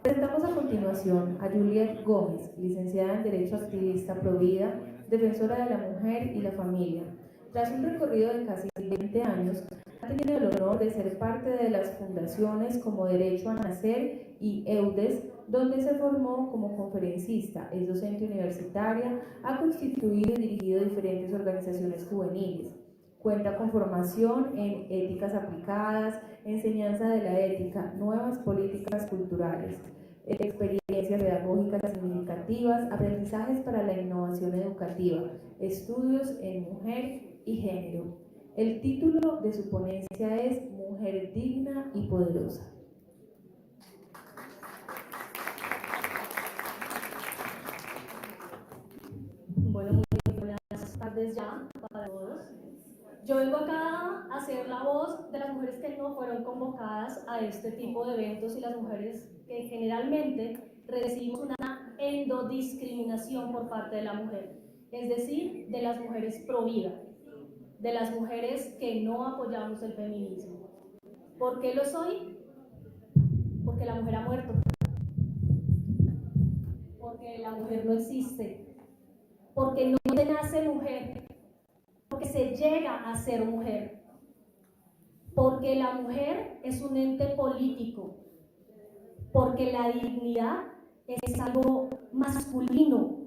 Presentamos a continuación a Juliet Gómez, licenciada en Derecho, activista provida, defensora de la mujer y la familia. Tras un recorrido de casi 20 años, ha tenido el honor de ser parte de las fundaciones como Derecho a Nacer y EUDES, donde se formó como conferencista, es docente universitaria, ha constituido y dirigido diferentes organizaciones juveniles. Cuenta con formación en éticas aplicadas, enseñanza de la ética, nuevas políticas culturales, experiencias pedagógicas significativas, aprendizajes para la innovación educativa, estudios en mujer y género. El título de su ponencia es Mujer digna y poderosa. Bueno, muy buenas tardes ya para todos. Yo vengo acá a ser la voz de las mujeres que no fueron convocadas a este tipo de eventos y las mujeres que generalmente recibimos una endodiscriminación por parte de la mujer, es decir, de las mujeres pro vida, de las mujeres que no apoyamos el feminismo. ¿Por qué lo soy? Porque la mujer ha muerto, porque la mujer no existe, porque no se nace mujer, porque se llega a ser mujer, porque la mujer es un ente político, porque la dignidad es algo masculino,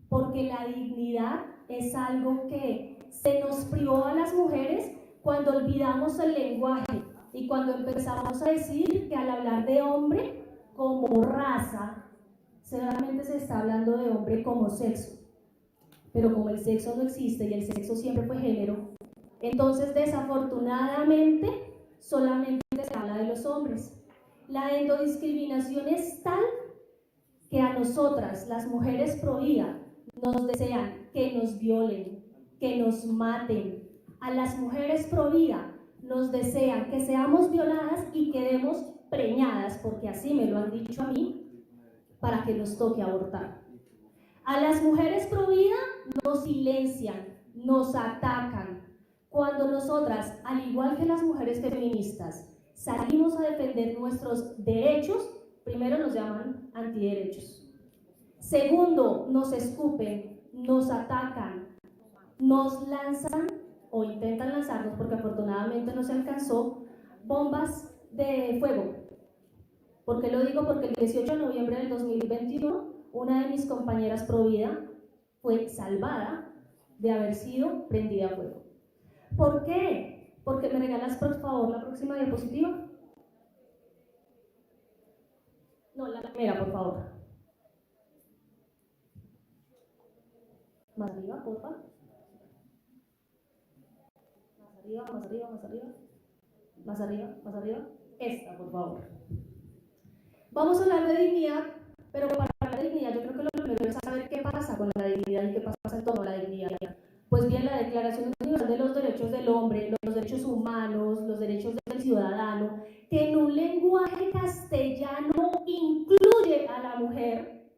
porque la dignidad es algo que se nos privó a las mujeres cuando olvidamos el lenguaje y cuando empezamos a decir que al hablar de hombre como raza, solamente se está hablando de hombre como sexo. Pero como el sexo no existe y el sexo siempre fue género, entonces desafortunadamente solamente se habla de los hombres. La endodiscriminación es tal que a nosotras, las mujeres pro vida, nos desean que nos violen, que nos maten. A las mujeres pro vida nos desean que seamos violadas y quedemos preñadas, porque así me lo han dicho a mí, para que nos toque abortar. A las mujeres pro vida nos silencian, nos atacan. Cuando nosotras, al igual que las mujeres feministas, salimos a defender nuestros derechos, primero nos llaman antiderechos. Segundo, nos escupen, nos atacan, nos lanzan o intentan lanzarnos, porque afortunadamente no se alcanzó, bombas de fuego. ¿Por qué lo digo? Porque el 18 de noviembre del 2021 una de mis compañeras pro vida fue salvada de haber sido prendida a fuego. ¿Por qué? Porque me regalas por favor la próxima diapositiva. No, la primera, por favor. Más arriba, por favor. Más arriba, más arriba, más arriba. Más arriba, más arriba. Esta, por favor. Vamos a hablar de dignidad, pero para hablar de dignidad yo creo que lo primero es saber qué pasa con la dignidad y qué pasa en torno a la dignidad. Pues bien, la Declaración Universal de los Derechos del Hombre, los derechos humanos, los derechos del ciudadano, que en un lenguaje castellano incluye a la mujer,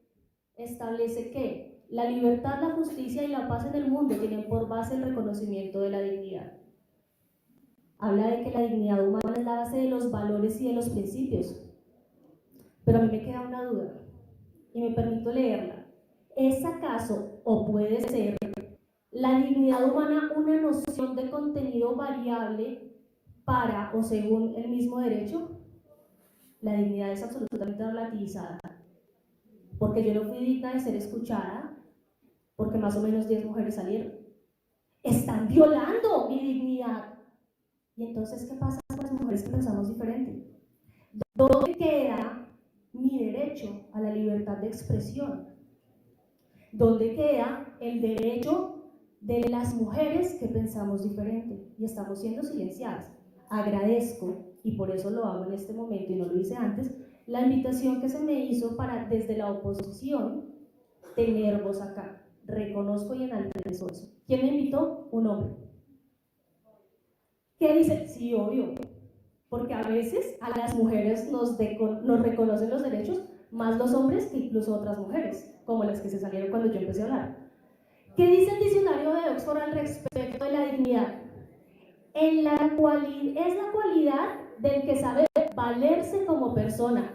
establece que la libertad, la justicia y la paz en el mundo tienen por base el reconocimiento de la dignidad. Habla de que la dignidad humana es la base de los valores y de los principios. Pero a mí me queda una duda, y me permito leerla. ¿Es acaso, o puede ser, la dignidad humana una noción de contenido variable para o según el mismo derecho? La dignidad es absolutamente relativizada, porque yo no fui digna de ser escuchada, porque más o menos 10 mujeres salieron. Están violando mi dignidad. ¿Y entonces qué pasa con las mujeres que pensamos diferente? ¿Dónde queda mi derecho a la libertad de expresión? ¿Dónde queda el derecho de las mujeres que pensamos diferente y estamos siendo silenciadas? Agradezco, y por eso lo hago en este momento y no lo hice antes, la invitación que se me hizo para desde la oposición tener voz acá. Reconozco y enaltezco eso. ¿Quién me invitó? Un hombre. ¿Qué dice? Sí, obvio. Porque a veces a las mujeres nos reconocen los derechos más los hombres que incluso otras mujeres, como las que se salieron cuando yo empecé a hablar. ¿Qué dice el diccionario de Oxford al respecto de la dignidad? Es la cualidad del que sabe valerse como persona,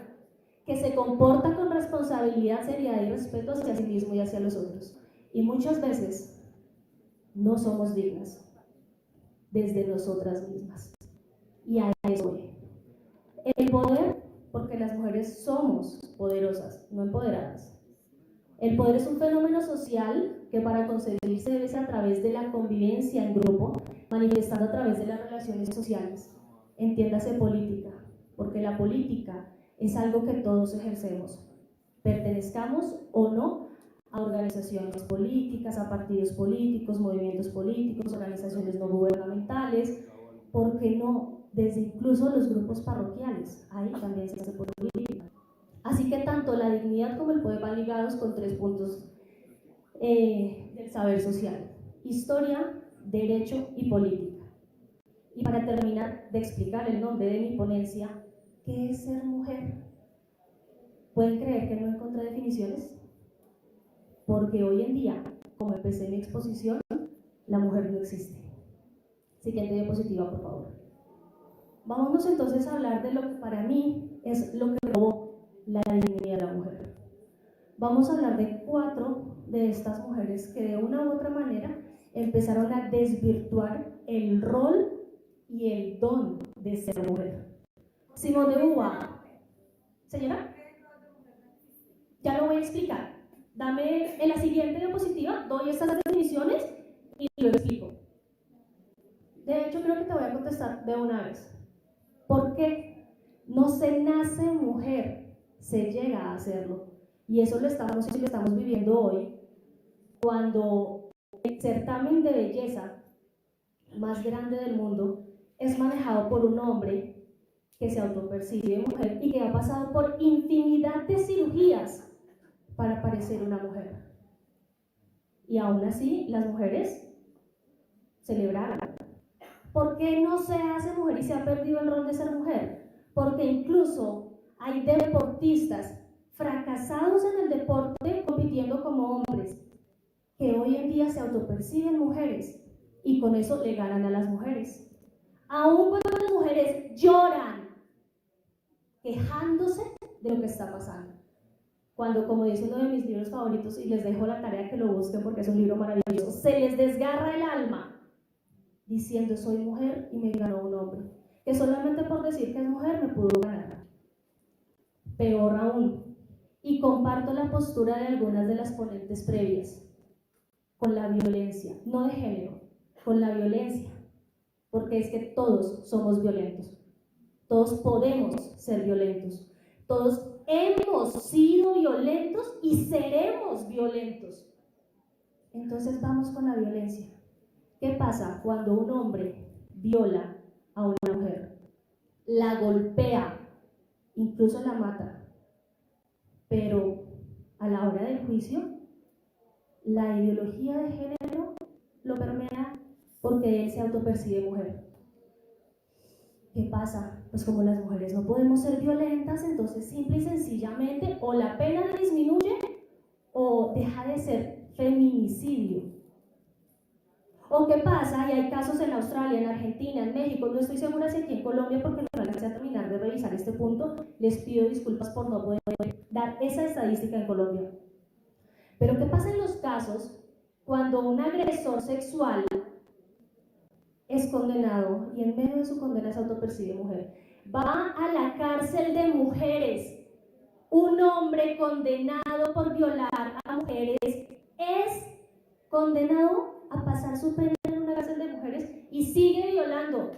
que que se comporta con responsabilidad, seriedad y respeto hacia sí mismo y hacia los otros. Y muchas veces no somos dignas desde nosotras mismas. Y a eso voy. El poder, porque las mujeres somos poderosas, no empoderadas. El poder es un fenómeno social que para conseguirse debe ser a través de la convivencia en grupo, manifestando a través de las relaciones sociales. Entiéndase política, porque la política es algo que todos ejercemos, pertenezcamos o no a organizaciones políticas, a partidos políticos, movimientos políticos, organizaciones no gubernamentales, ¿por qué no? Desde incluso los grupos parroquiales, ahí también se hace política. Así que tanto la dignidad como el poder van ligados con 3 puntos del saber social: historia, derecho y política. Y para terminar de explicar el nombre de mi ponencia, ¿qué es ser mujer? ¿Pueden creer que no encontré definiciones? Porque hoy en día, como empecé mi exposición, la mujer no existe. Siguiente diapositiva, por favor. Vámonos entonces a hablar de lo que para mí es lo que robó la dignidad de la mujer. Vamos a hablar de 4 de estas mujeres que de una u otra manera empezaron a desvirtuar el rol y el don de ser mujer. Simone de Beauvoir. Señora, ya lo voy a explicar. Dame en la siguiente diapositiva, doy estas definiciones y lo explico. De hecho, creo que te voy a contestar de una vez. ¿Por qué? No se nace mujer, se llega a hacerlo. Y eso lo estamos viviendo hoy, cuando el certamen de belleza más grande del mundo es manejado por un hombre que se autopercibe mujer y que ha pasado por infinidad de cirugías para parecer una mujer. Y aún así, las mujeres celebraron. ¿Por qué no se hace mujer y se ha perdido el rol de ser mujer? Porque incluso hay deportistas fracasados en el deporte compitiendo como hombres, que hoy en día se autoperciben mujeres y con eso le ganan a las mujeres. Aún cuando las mujeres lloran, quejándose de lo que está pasando. Cuando, como dice uno de mis libros favoritos, y les dejo la tarea que lo busquen porque es un libro maravilloso, se les desgarra el alma diciendo soy mujer y me ganó un hombre, que solamente por decir que es mujer me pudo ganar. Peor aún, y comparto la postura de algunas de las ponentes previas, con la violencia, no de género, con la violencia, porque es que todos somos violentos, todos podemos ser violentos, todos hemos sido violentos y seremos violentos. Entonces vamos con la violencia. ¿Qué pasa cuando un hombre viola a una mujer? La golpea, incluso la mata, pero a la hora del juicio, la ideología de género lo permea porque él se autopercibe mujer. ¿Qué pasa? Pues como las mujeres no podemos ser violentas, entonces simple y sencillamente o la pena disminuye o deja de ser feminicidio. ¿O qué pasa? Y hay casos en Australia, en Argentina, en México, no estoy segura si aquí en Colombia, porque no alcancé a terminar de revisar este punto, les pido disculpas por no poder dar esa estadística en Colombia. Pero ¿qué pasa en los casos cuando un agresor sexual es condenado y en medio de su condena se autopercibe mujer? Va a la cárcel de mujeres. Un hombre condenado por violar a mujeres es condenado a pasar su pena en una cárcel de mujeres y sigue violando.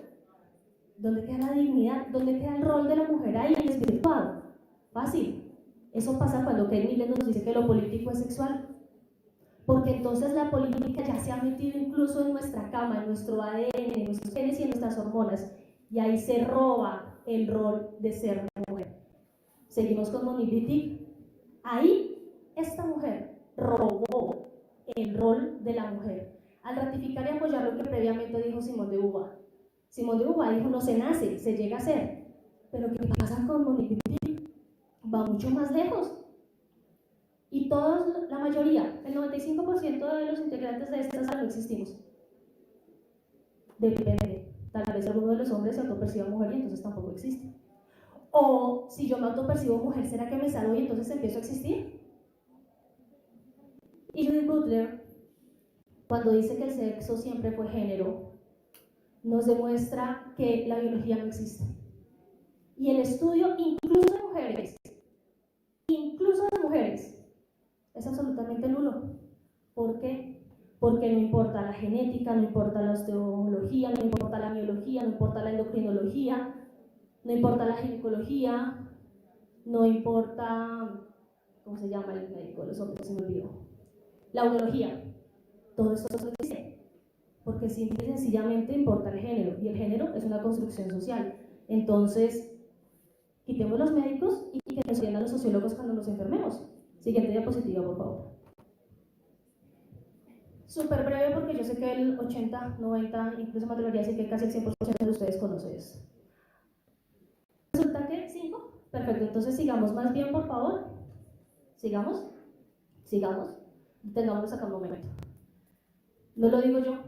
¿Dónde queda la dignidad? ¿Dónde queda el rol de la mujer ahí desvirtuado? Fácil. Eso pasa cuando Kate Millett nos dice que lo político es sexual. Porque entonces la política ya se ha metido incluso en nuestra cama, en nuestro ADN, en nuestros genes y en nuestras hormonas. Y ahí se roba el rol de ser mujer. Seguimos con Monique Wittig. Ahí esta mujer robó el rol de la mujer al ratificar y apoyar lo que previamente dijo Simone de Beauvoir. Simone de Beauvoir dijo no se nace, se llega a ser. Pero ¿qué pasa con Monique Wittig? Va mucho más lejos. Y todos, la mayoría, el 95% de los integrantes de esta sala no existimos. Depende. Tal vez alguno de los hombres se autoperciba mujer y entonces tampoco existe. O si yo me autopercibo mujer, ¿será que me salgo y entonces empiezo a existir? Y Judith Butler, cuando dice que el sexo siempre fue género, nos demuestra que la biología no existe. Y el estudio, incluso de mujeres, es absolutamente nulo. ¿Por qué? Porque no importa la genética, no importa la osteomología, no importa la biología, no importa la endocrinología, no importa la ginecología, no importa, ¿cómo se llama el médico de los hombres? Se me olvidó. La urología. Todo esto no existe. Porque simple y sencillamente importa el género. Y el género es una construcción social. Entonces, quitemos los médicos y que nos atiendan los sociólogos cuando nos enfermemos. Siguiente diapositiva, por favor. Súper breve porque yo sé que el 80, 90, incluso me atrevería a decir que casi el 100% de ustedes conocen esto. Resulta que 5. Perfecto, entonces sigamos más bien, por favor. Sigamos. Tengámonos acá un momento. No lo digo yo.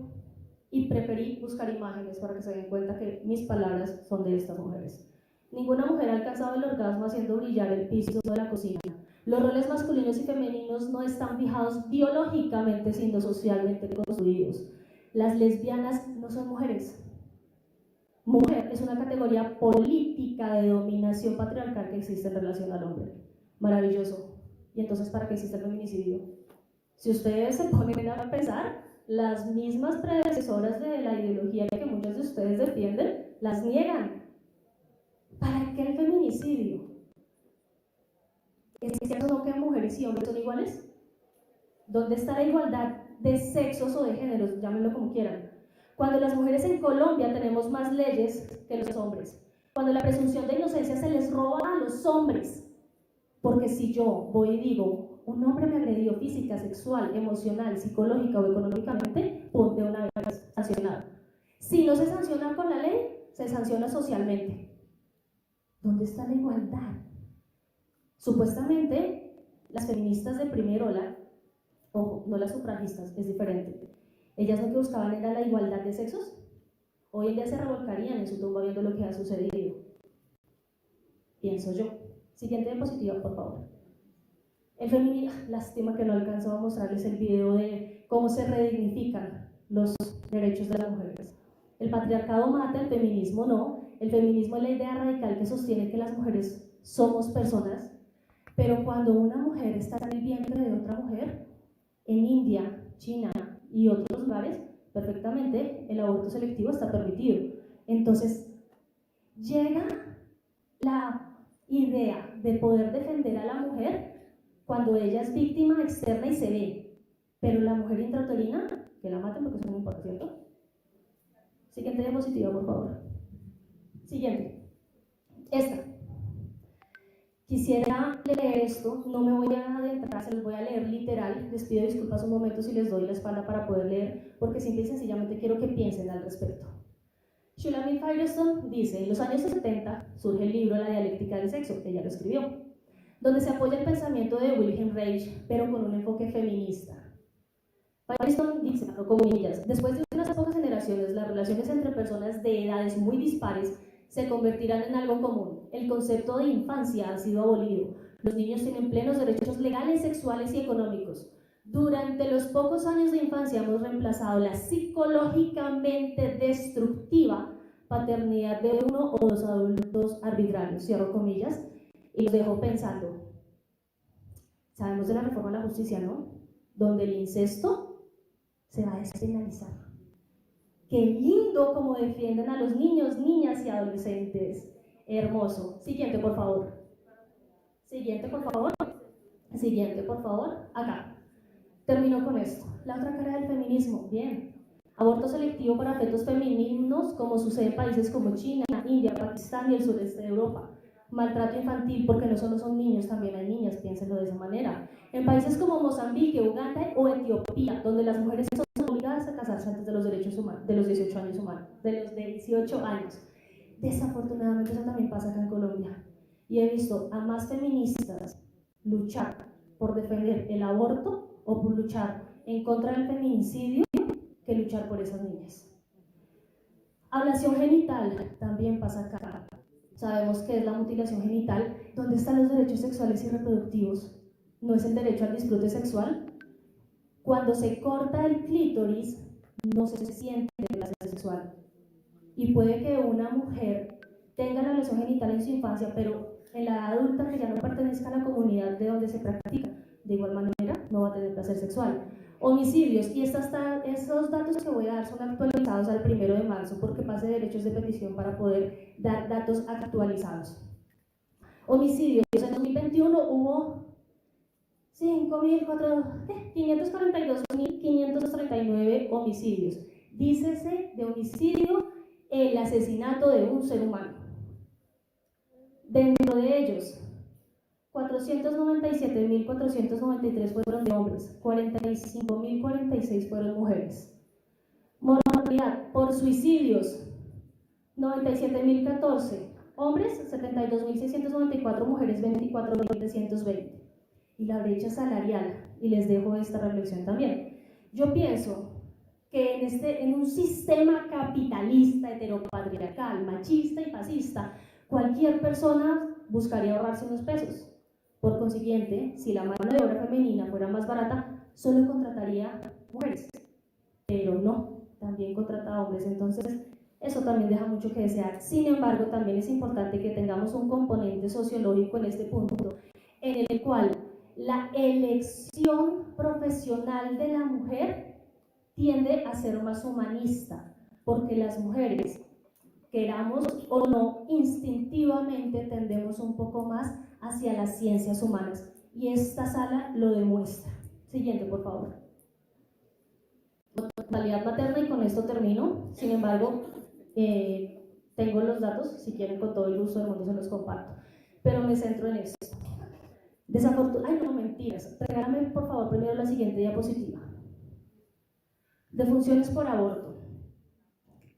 Y preferí buscar imágenes para que se den cuenta que mis palabras son de estas mujeres. Ninguna mujer ha alcanzado el orgasmo haciendo brillar el piso de la cocina. Los roles masculinos y femeninos no están fijados biológicamente, sino socialmente construidos. Las lesbianas no son mujeres. Mujer es una categoría política de dominación patriarcal que existe en relación al hombre. Maravilloso. ¿Y entonces para qué existe el feminicidio? Si ustedes se ponen a pensar, las mismas predecesoras de la ideología que muchos de ustedes defienden, las niegan. ¿Para qué el feminicidio? ¿Es cierto no que mujeres y hombres son iguales? ¿Dónde está la igualdad de sexos o de géneros? Llámenlo como quieran. Cuando las mujeres en Colombia tenemos más leyes que los hombres. Cuando la presunción de inocencia se les roba a los hombres. Porque si yo voy y digo, un hombre me agredió física, sexual, emocional, psicológica o económicamente, de una vez sancionado. Si no se sanciona con la ley, se sanciona socialmente. ¿Dónde está la igualdad? Supuestamente, las feministas de primer ola, ojo, no las sufragistas, es diferente. Ellas lo que buscaban era la igualdad de sexos. Hoy en día se revolcarían en su tumba viendo lo que ha sucedido. Pienso yo. Siguiente diapositiva, por favor. El feminismo, lástima que no alcanzó a mostrarles el video de cómo se redignifican los derechos de las mujeres. El patriarcado mata, el feminismo no. El feminismo es la idea radical que sostiene que las mujeres somos personas, pero cuando una mujer está en el vientre de otra mujer, en India, China y otros lugares, perfectamente el aborto selectivo está permitido. Entonces, llega la idea de poder defender a la mujer cuando ella es víctima externa y se ve, pero la mujer intrauterina, que la maten porque eso no importa, ¿cierto? Siguiente diapositiva, por favor. Siguiente. Esta. Quisiera leer esto, no me voy a adentrar, se los voy a leer literal, les pido disculpas un momento si les doy la espalda para poder leer, porque simple y sencillamente quiero que piensen al respecto. Shulamit Firestone dice, en los años 70 surge el libro La dialéctica del sexo, ella lo escribió, donde se apoya el pensamiento de Wilhelm Reich, pero con un enfoque feminista. Firestone dice, abro comillas, después de unas pocas generaciones, las relaciones entre personas de edades muy dispares se convertirán en algo común. El concepto de infancia ha sido abolido. Los niños tienen plenos derechos legales, sexuales y económicos. Durante los pocos años de infancia hemos reemplazado la psicológicamente destructiva paternidad de uno o dos adultos arbitrarios, cierro comillas, y los dejo pensando. Sabemos de la reforma a la justicia, ¿no? Donde el incesto se va a despenalizar. Qué lindo como defienden a los niños, niñas y adolescentes. Hermoso. Siguiente, por favor. Siguiente, por favor. Siguiente, por favor. Acá. Termino con esto. La otra cara del feminismo. Bien. Aborto selectivo para fetos femeninos, como sucede en países como China, India, Pakistán y el sureste de Europa. Maltrato infantil, porque no solo son niños, también hay niñas, piénsenlo de esa manera. En países como Mozambique, Uganda o Etiopía, donde las mujeres son obligadas a casarse antes de los derechos humanos, de los 18 años humanos, de los 18 años. Desafortunadamente eso también pasa acá en Colombia. Y he visto a más feministas luchar por defender el aborto o por luchar en contra del feminicidio que luchar por esas niñas. Ablación genital también pasa acá. sabemos que es la mutilación genital. ¿Dónde están los derechos sexuales y reproductivos? ¿No es el derecho al disfrute sexual? Cuando se corta el clítoris, no se siente placer sexual. Y puede que una mujer tenga la lesión genital en su infancia, pero en la edad adulta que ya no pertenezca a la comunidad de donde se practica, de igual manera no va a tener placer sexual. Homicidios, y estos datos que voy a dar son actualizados al 1 de marzo porque pase derechos de petición para poder dar datos actualizados. Homicidios, en 2021 hubo 542.539 homicidios. Dícese de homicidio el asesinato de un ser humano. Dentro de ellos, 497.493 fueron de hombres, 45.046 fueron mujeres. Mortalidad por suicidios, 97.014 hombres, 72.694 mujeres, 24.720. Y la brecha salarial, y les dejo esta reflexión también. Yo pienso que en un sistema capitalista, heteropatriarcal, machista y fascista, cualquier persona buscaría ahorrarse unos pesos. Por consiguiente, si la mano de obra femenina fuera más barata, solo contrataría mujeres, pero no, también contrata hombres. Entonces, eso también deja mucho que desear. Sin embargo, también es importante que tengamos un componente sociológico en este punto, en el cual la elección profesional de la mujer tiende a ser más humanista, porque las mujeres, queramos o no, instintivamente tendemos un poco más hacia las ciencias humanas, y esta sala lo demuestra. Siguiente, por favor. Mortalidad materna, y con esto termino. Sin embargo, tengo los datos, si quieren con todo el gusto del mundo se los comparto, pero me centro en esto. Ay, no, mentiras. Regálame por favor primero la siguiente diapositiva. Defunciones por aborto.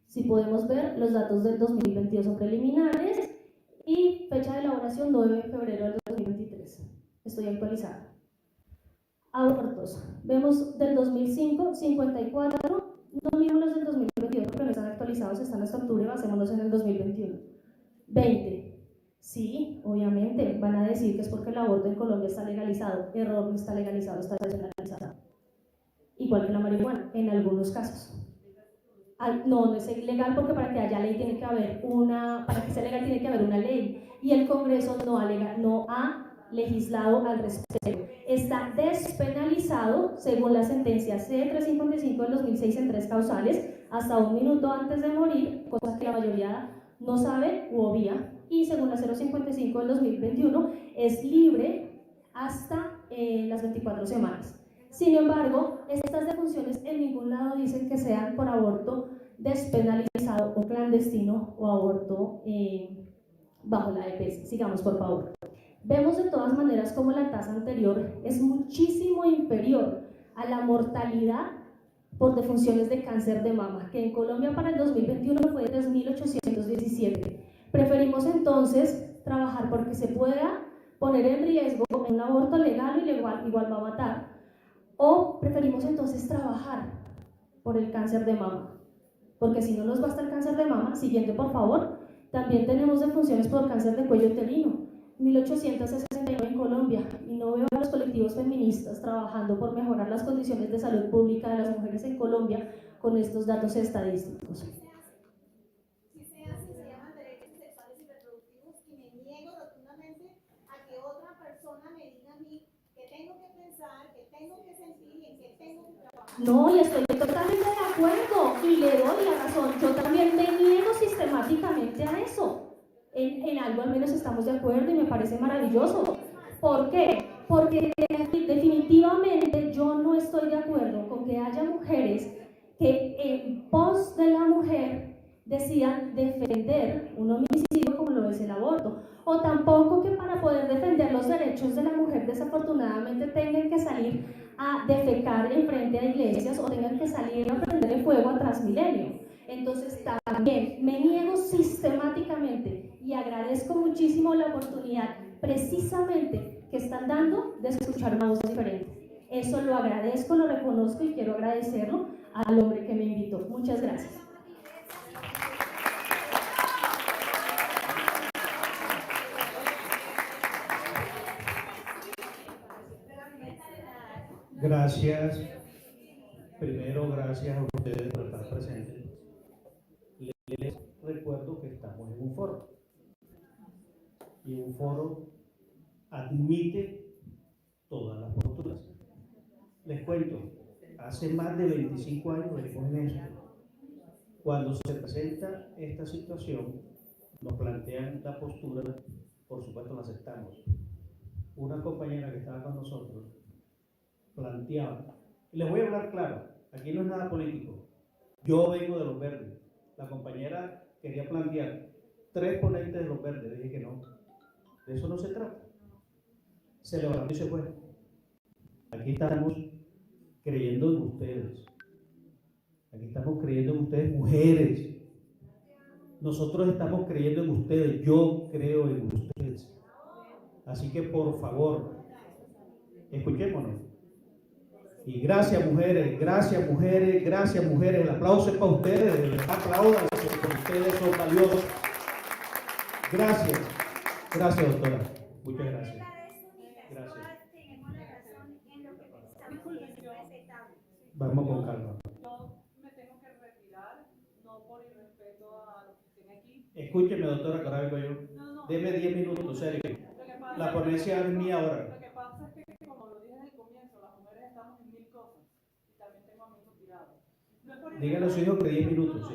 Si podemos ver, los datos del 2022 son preliminares y fecha de elaboración 9 de febrero del 2023. Estoy actualizada. Abortos. Vemos del 2005, 54. No miremos los del 2022 porque no están actualizados, están hasta octubre, basémonos en el 2021. 20. Sí, obviamente, van a decir que es porque el aborto en Colombia está legalizado. Error, no está legalizado, está despenalizado. Igual que la marihuana, en algunos casos. No es ilegal porque para que haya ley tiene que haber para que sea legal tiene que haber una ley. Y el Congreso no ha legislado al respecto. Está despenalizado según la sentencia C355 del 2006 en 3 causales, hasta 1 minuto antes de morir, cosa que la mayoría no sabe u obvia. Y según la 055 del 2021 es libre hasta las 24 semanas. Sin embargo, estas defunciones en ningún lado dicen que sean por aborto despenalizado o clandestino o aborto bajo la EPS. Sigamos, por favor. Vemos de todas maneras como la tasa anterior es muchísimo inferior a la mortalidad por defunciones de cáncer de mama, que en Colombia para el 2021 fue de 3.817. Preferimos entonces trabajar porque se pueda poner en riesgo un aborto legal y igual va a matar, o preferimos entonces trabajar por el cáncer de mama, porque si no nos basta el cáncer de mama, siguiente por favor, también tenemos defunciones por cáncer de cuello uterino, 1.869 en Colombia, y no veo a los colectivos feministas trabajando por mejorar las condiciones de salud pública de las mujeres en Colombia con estos datos estadísticos. No, y estoy totalmente de acuerdo y le doy la razón. Yo también me niego sistemáticamente a eso. En algo al menos estamos de acuerdo y me parece maravilloso. ¿Por qué? Porque definitivamente yo no estoy de acuerdo con que haya mujeres que en pos de la mujer decidan defender un homicidio como lo es el aborto, o tampoco que para poder defender los derechos de la mujer desafortunadamente tengan que salir a defecar en frente a iglesias o tengan que salir a prender el fuego a Transmilenio. Entonces también me niego sistemáticamente y agradezco muchísimo la oportunidad precisamente que están dando de escuchar una voz diferente. Eso lo agradezco, lo reconozco y quiero agradecerlo al hombre que me invitó. Muchas gracias. Gracias. Primero, gracias a ustedes por estar presentes. Les recuerdo que estamos en un foro. Y un foro admite todas las posturas. Les cuento, hace más de 25 años venimos en esto. Cuando se presenta esta situación, nos plantean la postura, por supuesto la aceptamos. Una compañera que estaba con nosotros planteaba, y les voy a hablar claro, aquí no es nada político, yo vengo de los verdes, la compañera quería plantear 3 ponentes de los verdes, dije que no, de eso no se trata, se levantó y se fue. Aquí estamos creyendo en ustedes, aquí estamos creyendo en ustedes, mujeres, nosotros estamos creyendo en ustedes, yo creo en ustedes, así que por favor, escuchémonos. Y gracias mujeres, gracias mujeres, gracias mujeres. El aplauso es para ustedes, aplaudan, porque ustedes son valiosos. Gracias, gracias doctora, muchas gracias. Gracias. Vamos con calma. Yo me tengo que retirar, no por irrespeto a los que estén aquí. Escúcheme doctora, que ahora vengo yo. Deme 10 minutos, serio. La ponencia es mía ahora. Lo que pasa es que, como lo dije desde el comienzo, las mujeres estamos en 1000 cosas y también tengo amigos tirados. No es por Díganle a sus hijos que 10 minutos, sí.